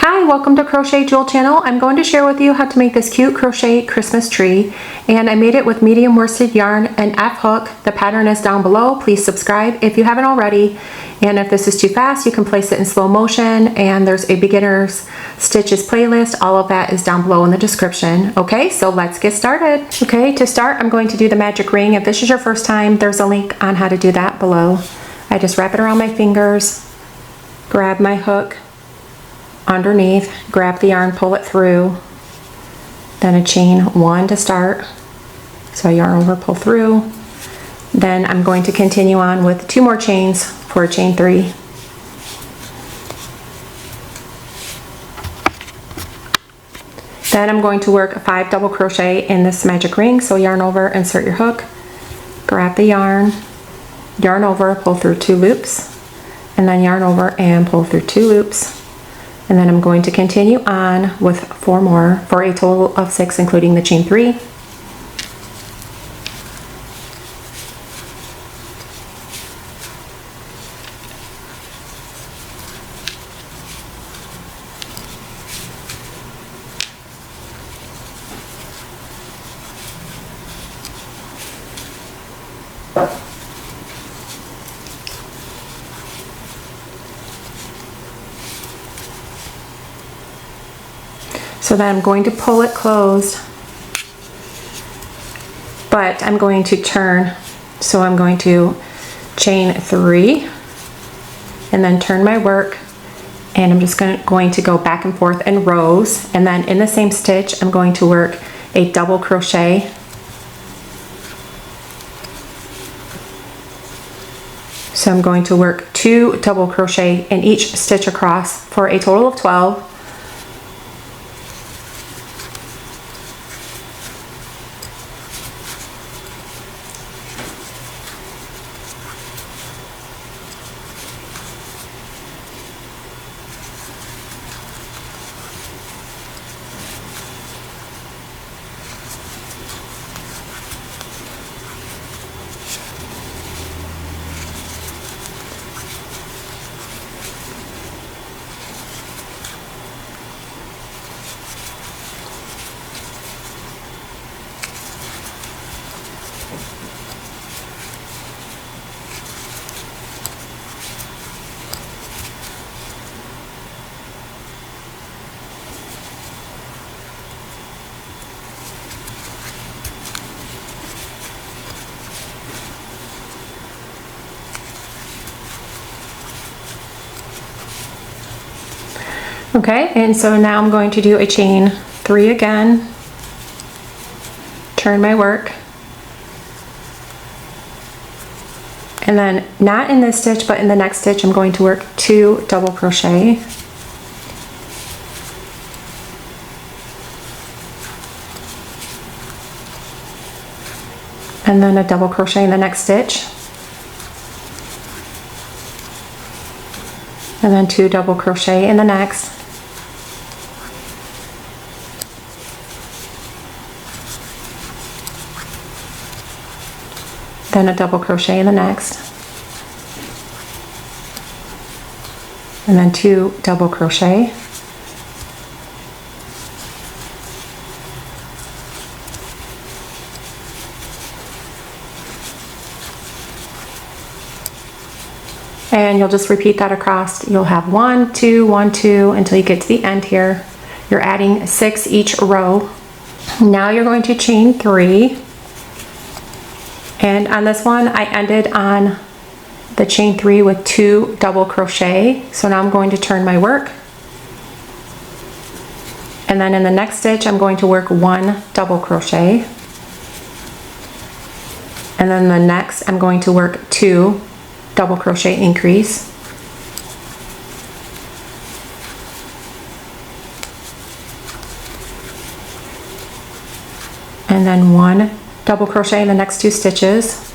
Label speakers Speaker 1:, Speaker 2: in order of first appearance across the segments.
Speaker 1: Hi, welcome to Crochet Jewel Channel. I'm going to share with you how to make this cute crochet Christmas tree, and I made it with medium worsted yarn and F hook. The pattern is down below. Please subscribe if you haven't already, and if this is too fast you can place it in slow motion, and there's a beginner's stitches playlist. All of that is down below in the description. Okay, so let's get started. Okay, to start I'm going to do the magic ring. If this is your first time, there's a link on how to do that below. I just wrap it around my fingers, grab my hook underneath, grab the yarn, pull it through, then a chain one to start, so yarn over, pull through, then I'm going to continue on with 2 more chains for a chain 3. Then I'm going to work 5 double crochet in this magic ring, so yarn over, insert your hook, grab the yarn over, pull through 2 loops, and then yarn over and pull through 2 loops. And then I'm going to continue on with 4 more for a total of 6, including the chain 3. So then I'm going to pull it closed, but I'm going to turn. So I'm going to chain 3 and then turn my work, and I'm just going to go back and forth in rows, and then in the same stitch I'm going to work a double crochet. So I'm going to work 2 double crochet in each stitch across for a total of 12. Okay, and so now I'm going to do a chain 3 again, turn my work, and then not in this stitch but in the next stitch I'm going to work 2 double crochet, and then a double crochet in the next stitch, and then 2 double crochet in the next, then a double crochet in the next, and then 2 double crochet, and you'll just repeat that across. You'll have 1, 2, 1, 2 until you get to the end here. You're adding 6 each row. Now you're going to chain 3. And on this one, I ended on the chain 3 with 2 double crochet. So now I'm going to turn my work. And then in the next stitch, I'm going to work 1 double crochet. And then the next, I'm going to work 2 double crochet increase. And then 1 double crochet in the next 2 stitches,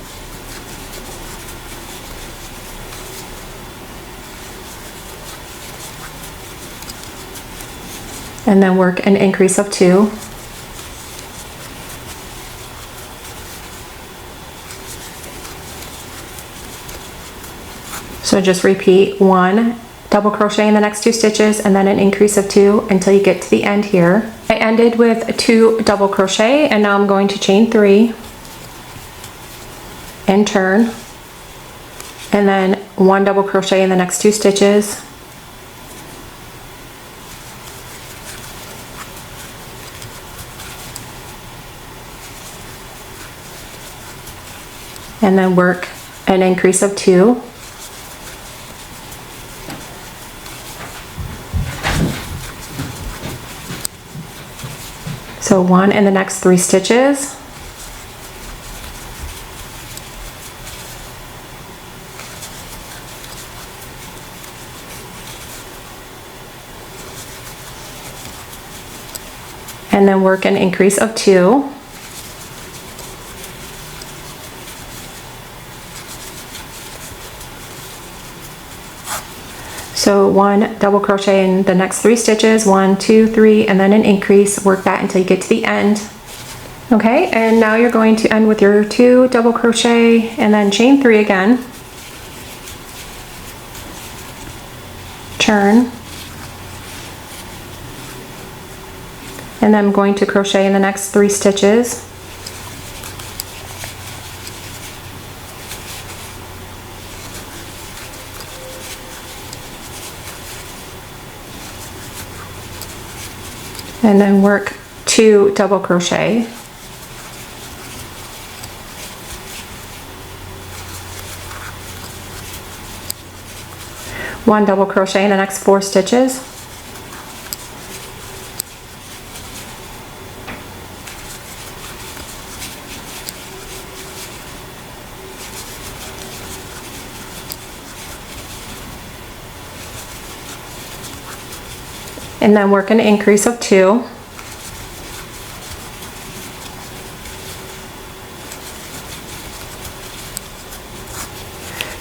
Speaker 1: and then work an increase of 2, So just repeat 1 double crochet in the next 2 stitches, and then an increase of 2 until you get to the end here. I ended with 2 double crochet, and now I'm going to chain 3 and turn, and then 1 double crochet in the next 2 stitches, and then work an increase of 2. So 1 in the next 3 stitches, and then work an increase of 2. So 1 double crochet in the next 3 stitches, 1, 2, 3, and then an increase. Work that until you get to the end. Okay, and now you're going to end with your 2 double crochet and then chain 3 again. Turn. And then I'm going to crochet in the next 3 stitches. And then work 2 double crochet. One double crochet in the next 4 stitches. And then work an increase of 2.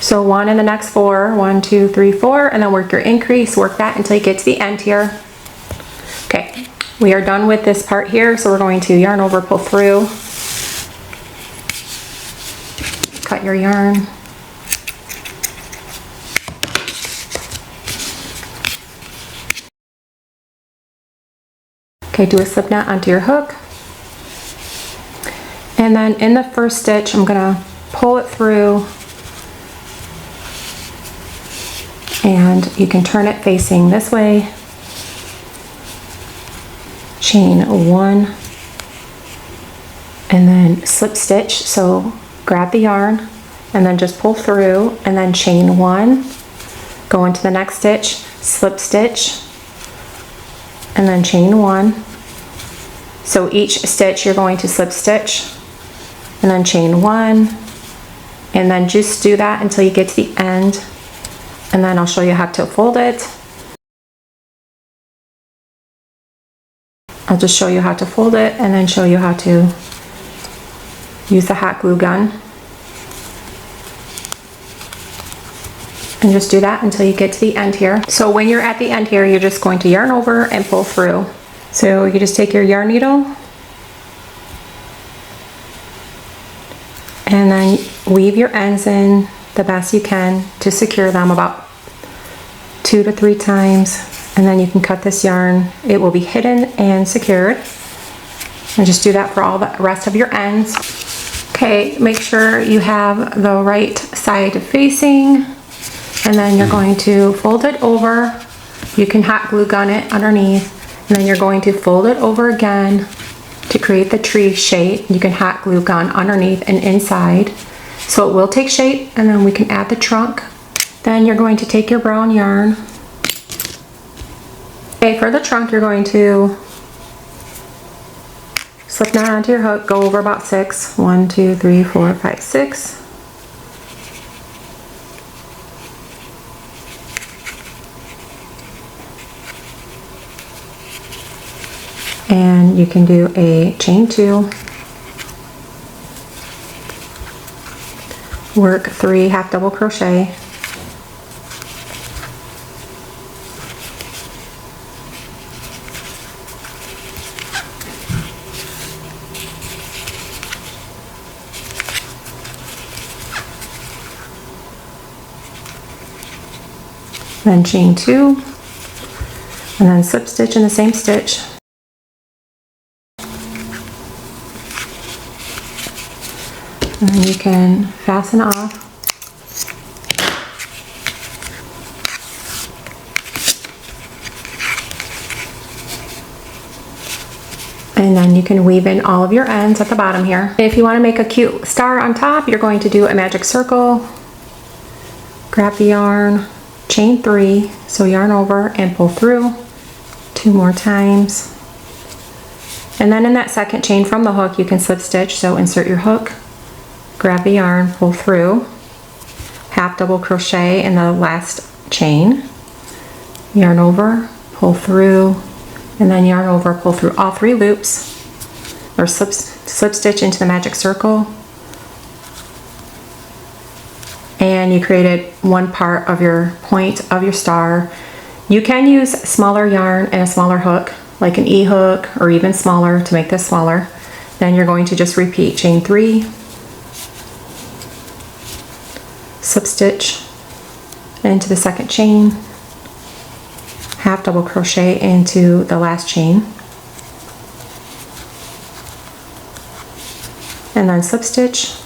Speaker 1: So 1 in the next 4, 1, 2, 3, 4, and then work your increase, work that until you get to the end here. Okay, we are done with this part here, so we're going to yarn over, pull through, cut your yarn. Okay, do a slip knot onto your hook. And then in the first stitch, I'm gonna pull it through, and you can turn it facing this way. Chain 1, and then slip stitch. So grab the yarn and then just pull through, and then chain 1, go into the next stitch, slip stitch, and then chain 1. So each stitch you're going to slip stitch and then chain 1, and then just do that until you get to the end, and then I'll show you how to fold it. I'll just show you how to fold it and then show you how to use the hot glue gun. And just do that until you get to the end here. So when you're at the end here, you're just going to yarn over and pull through. So you just take your yarn needle and then weave your ends in the best you can to secure them about 2 to 3 times, and then you can cut this yarn. It will be hidden and secured. And just do that for all the rest of your ends. Okay, make sure you have the right side facing, and then you're going to fold it over. You can hot glue gun it underneath, and then you're going to fold it over again to create the tree shape. You can hot glue gun underneath and inside, so it will take shape, and then we can add the trunk. Then you're going to take your brown yarn. Okay, for the trunk you're going to slip knot onto your hook, go over about 6. 1, 2, 3, 4, 5, 6. And you can do a chain 2, work 3 half double crochet, then chain 2, and then slip stitch in the same stitch. And then you can fasten off. And then you can weave in all of your ends at the bottom here. If you want to make a cute star on top, you're going to do a magic circle, grab the yarn, chain 3, so yarn over and pull through 2 more times. And then in that second chain from the hook, you can slip stitch, so insert your hook, grab the yarn, pull through, half double crochet in the last chain, yarn over, pull through, and then yarn over, pull through all 3 loops, or slip stitch into the magic circle, and you created one part of your point of your star. You can use smaller yarn and a smaller hook, like an E-hook or even smaller to make this smaller. Then you're going to just repeat chain 3, slip stitch into the second chain, half double crochet into the last chain, and then slip stitch,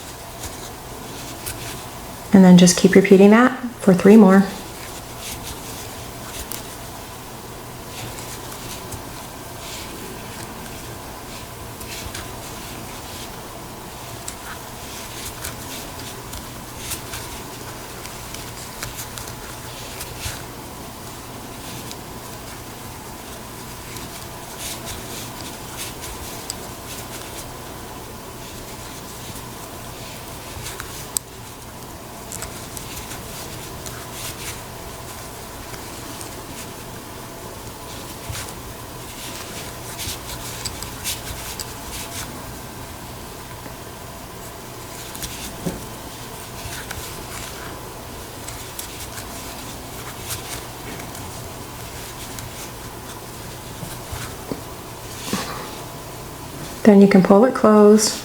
Speaker 1: and then just keep repeating that for 3 more. Then you can pull it closed.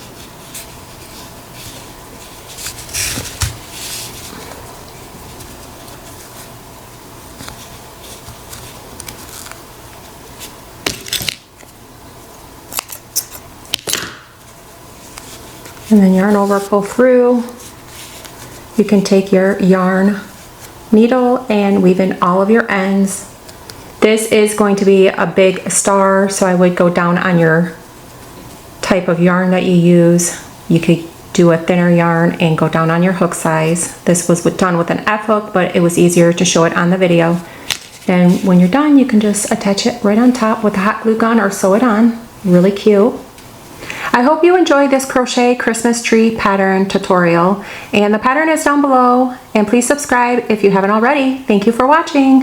Speaker 1: And then yarn over, pull through. You can take your yarn needle and weave in all of your ends. This is going to be a big star, so I would go down on your type of yarn that you use. You could do a thinner yarn and go down on your hook size. This was done with an F hook, but it was easier to show it on the video. And when you're done, you can just attach it right on top with a hot glue gun or sew it on. Really cute. I hope you enjoyed this crochet Christmas tree pattern tutorial, and the pattern is down below, and please subscribe if you haven't already. Thank you for watching.